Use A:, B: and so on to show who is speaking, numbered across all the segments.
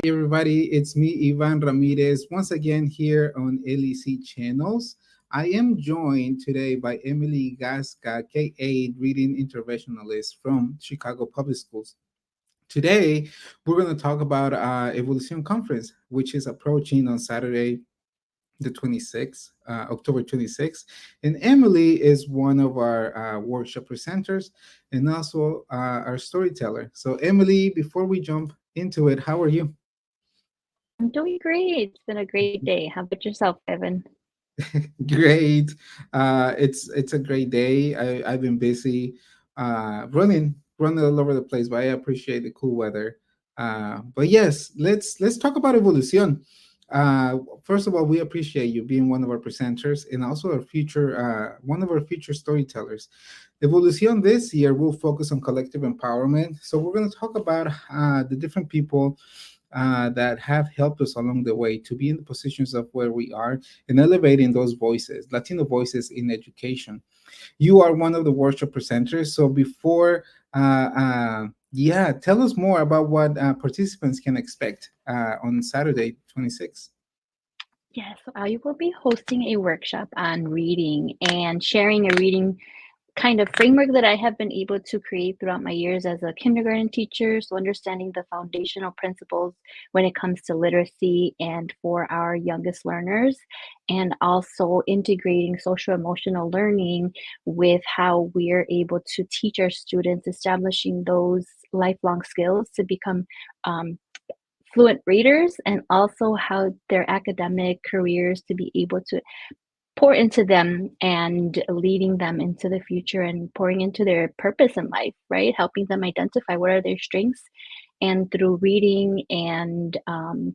A: everybody. It's me, Ivan Ramirez, once again here on LEC Channels. I am joined today by Emily Gasca, K-8 Reading Interventionalist from Chicago Public Schools. Today, we're going to talk about Evolution Conference, which is approaching on Saturday, the 26th, October 26th. And Emily is one of our workshop presenters and also our storyteller. So, Emily, before we jump into it, how are you?
B: I'm doing great. It's been a great day. How about yourself, Evan?
A: Great. It's a great day. I've been busy running all over the place, but I appreciate the cool weather. But yes, let's talk about Evolución. First of all, we appreciate you being one of our presenters and also our future one of our future storytellers. Evolución this year will focus on collective empowerment. So we're going to talk about the different people that have helped us along the way to be in the positions of where we are and elevating those voices, Latino voices in education. You are one of the workshop presenters. So before, yeah, tell us more about what participants can expect on Saturday, 26th.
B: Yes, I will be hosting a workshop on reading and sharing a reading kind of framework that I have been able to create throughout my years as a kindergarten teacher. So, understanding the foundational principles when it comes to literacy and for our youngest learners, and also integrating social emotional learning with how we're able to teach our students, establishing those lifelong skills to become um, fluent readers, and also how their academic careers to be able to pour into them and leading them into the future and pouring into their purpose in life, right? Helping them identify what are their strengths. And through reading and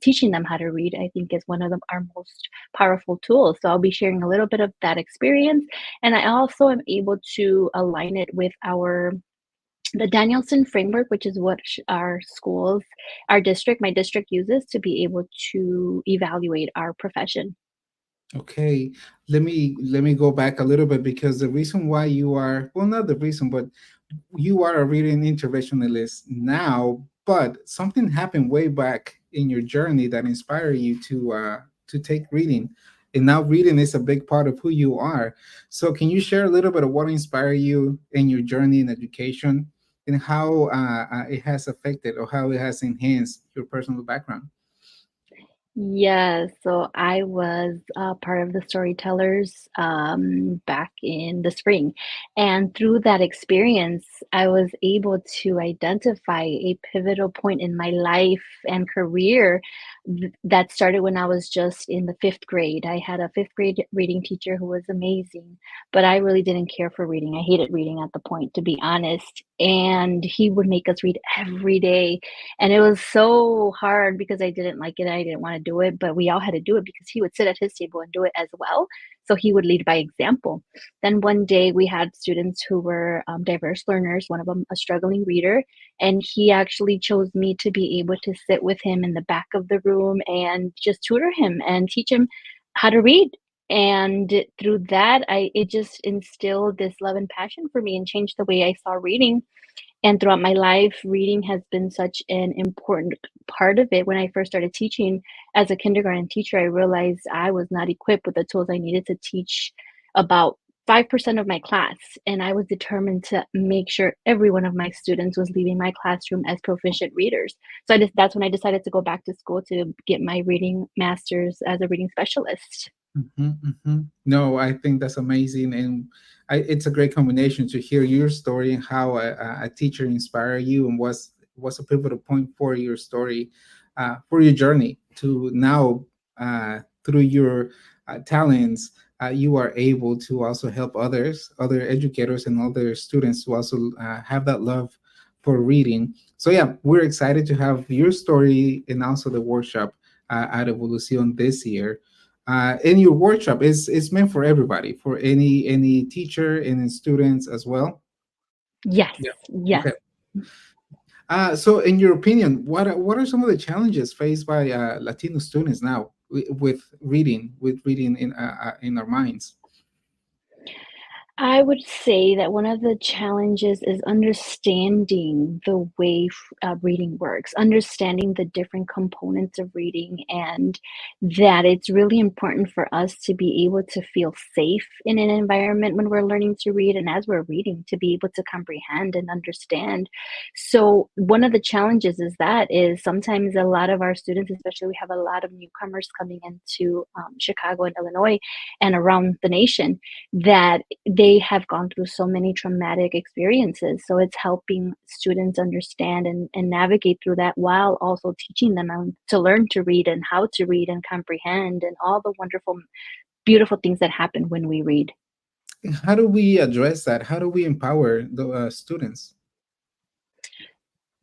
B: teaching them how to read, I think is one of our most powerful tools. So I'll be sharing a little bit of that experience. And I also am able to align it with the Danielson framework, which is what our schools, my district uses to be able to evaluate our profession.
A: Okay, let me go back a little bit because the reason why you are, well, not the reason, but you are a reading interventionalist now, but something happened way back in your journey that inspired you to take reading, and now reading is a big part of who you are. So can you share a little bit of what inspired you in your journey in education and how it has affected or how it has enhanced your personal background?
B: Yes, so I was part of the storytellers back in the spring. And through that experience, I was able to identify a pivotal point in my life and career that started when I was just in the fifth grade. I had a fifth grade reading teacher who was amazing, but I really didn't care for reading. I hated reading at the point, to be honest. And he would make us read every day, and it was so hard because I didn't like it. I didn't want to do it, but we all had to do it because he would sit at his table and do it as well. So he would lead by example. Then one day we had students who were diverse learners, one of them a struggling reader, and he actually chose me to be able to sit with him in the back of the room and just tutor him and teach him how to read. And through that, it just instilled this love and passion for me and changed the way I saw reading. And throughout my life, reading has been such an important part of it. When I first started teaching as a kindergarten teacher, I realized I was not equipped with the tools I needed to teach about 5% of my class. And I was determined to make sure every one of my students was leaving my classroom as proficient readers. So that's when I decided to go back to school to get my reading master's as a reading specialist.
A: No, I think that's amazing, and it's a great combination to hear your story and how a teacher inspired you and was a pivotal point for your story, for your journey to now through your talents. You are able to also help other educators and other students to also have that love for reading. So yeah, we're excited to have your story and also the workshop at Evolucion this year. In your workshop is meant for everybody, for any teacher and students as well.
B: Yes,
A: Yeah.
B: yes.
A: Okay. So in your opinion, what are some of the challenges faced by Latino students now with reading in our minds?
B: I would say that one of the challenges is understanding the way reading works, understanding the different components of reading, and that it's really important for us to be able to feel safe in an environment when we're learning to read, and as we're reading, to be able to comprehend and understand. So, one of the challenges is sometimes a lot of our students, especially we have a lot of newcomers coming into Chicago and Illinois and around the nation that they have gone through so many traumatic experiences. So it's helping students understand and navigate through that while also teaching them to learn to read and how to read and comprehend and all the wonderful, beautiful things that happen when we read.
A: How do we address that? How do we empower the students?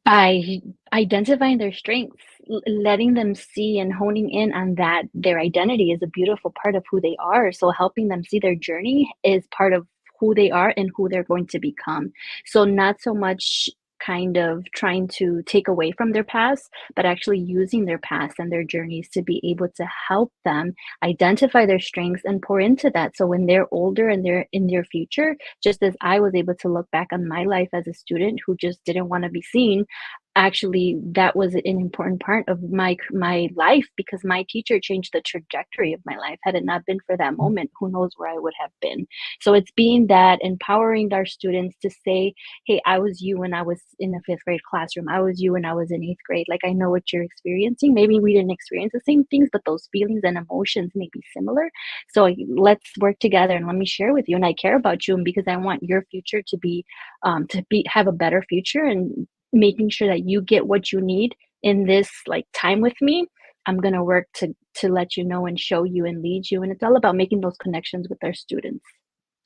B: By identifying their strengths, letting them see and honing in on that their identity is a beautiful part of who they are. So helping them see their journey is part of who they are and who they're going to become. So not so much kind of trying to take away from their past, but actually using their past and their journeys to be able to help them identify their strengths and pour into that. So when they're older and they're in their future, just as I was able to look back on my life as a student who just didn't want to be seen, actually that was an important part of my life because my teacher changed the trajectory of my life. Had it not been for that moment, who knows where I would have been. So it's being that empowering our students to say, hey, I was you when I was in the fifth grade classroom. I was you when I was in eighth grade. Like, I know what you're experiencing. Maybe we didn't experience the same things, but those feelings and emotions may be similar. So let's work together and let me share with you. And I care about you, and because I want your future to be have a better future, and making sure that you get what you need in this like time with me. I'm going to work to let you know and show you and lead you, and it's all about making those connections with our students.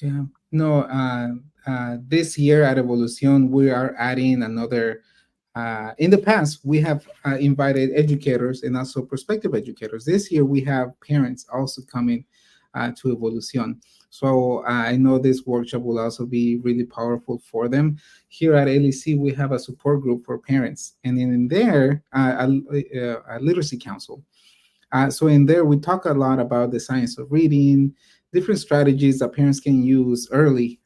A: Yeah. No, this year at Evolución, we are adding another. In the past, we have invited educators and also prospective educators. This year, we have parents also coming to Evolución. So I know this workshop will also be really powerful for them. Here at LEC, we have a support group for parents, and in there, a literacy council. So in there, we talk a lot about the science of reading, different strategies that parents can use early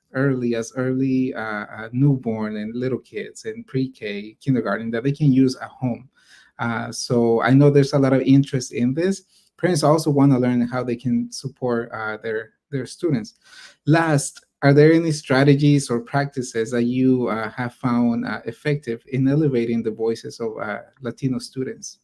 A: newborn and little kids and pre-K, kindergarten that they can use at home. So I know there's a lot of interest in this. Parents also want to learn how they can support their students. Last, are there any strategies or practices that you have found effective in elevating the voices of Latino students?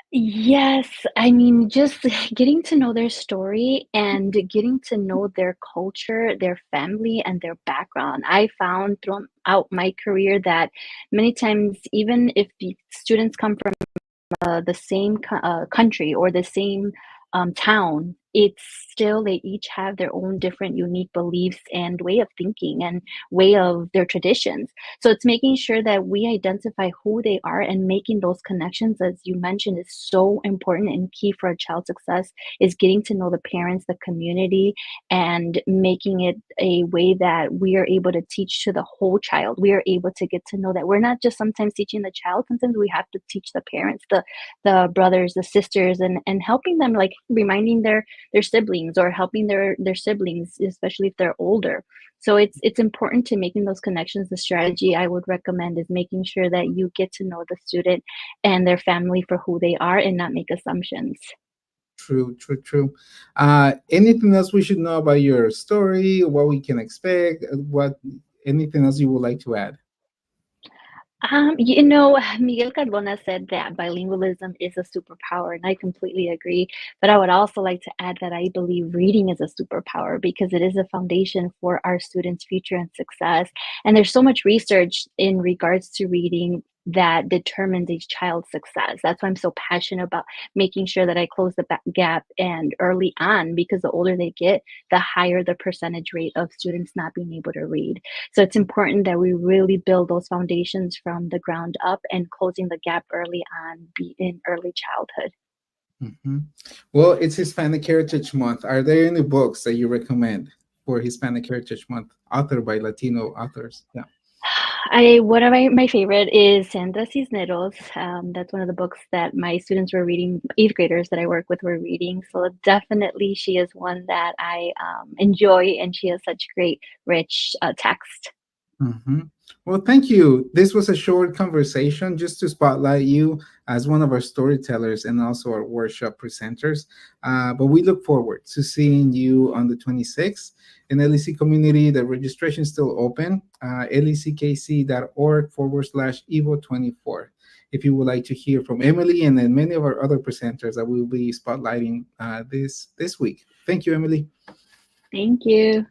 B: Yes, I mean, just getting to know their story and getting to know their culture, their family, and their background. I found throughout my career that many times, even if the students come from the same country or the same town, it's still they each have their own different unique beliefs and way of thinking and way of their traditions. So it's making sure that we identify who they are and making those connections, as you mentioned, is so important and key for a child's success, is getting to know the parents, the community, and making it a way that we are able to teach to the whole child. We are able to get to know that we're not just sometimes teaching the child, sometimes we have to teach the parents, the brothers, the sisters, and helping them, like reminding their siblings or helping their siblings, especially if they're older. So it's important to making those connections. The strategy I would recommend is making sure that you get to know the student and their family for who they are and not make assumptions.
A: True, true, true. Anything else we should know about your story? What we can expect? What anything else you would like to add?
B: Miguel Carbona said that bilingualism is a superpower, and I completely agree. But I would also like to add that I believe reading is a superpower because it is a foundation for our students' future and success. And there's so much research in regards to reading that determines each child's success. That's why I'm so passionate about making sure that I close the gap and early on, because the older they get, the higher the percentage rate of students not being able to read. So it's important that we really build those foundations from the ground up and closing the gap early on, be in early childhood.
A: Mhm. Well, it's Hispanic Heritage Month. Are there any books that you recommend for Hispanic Heritage Month, authored by Latino authors? Yeah.
B: I one of my favorite is Sandra Cisneros. That's one of the books that my students were reading, eighth graders that I work with were reading. So definitely, she is one that I enjoy, and she has such great, rich text.
A: Mhm. Well, thank you. This was a short conversation just to spotlight you as one of our storytellers and also our workshop presenters. But we look forward to seeing you on the 26th in LEC community. The registration is still open. leckc.org/Evo24. If you would like to hear from Emily and then many of our other presenters that we will be spotlighting this week. Thank you, Emily.
B: Thank you.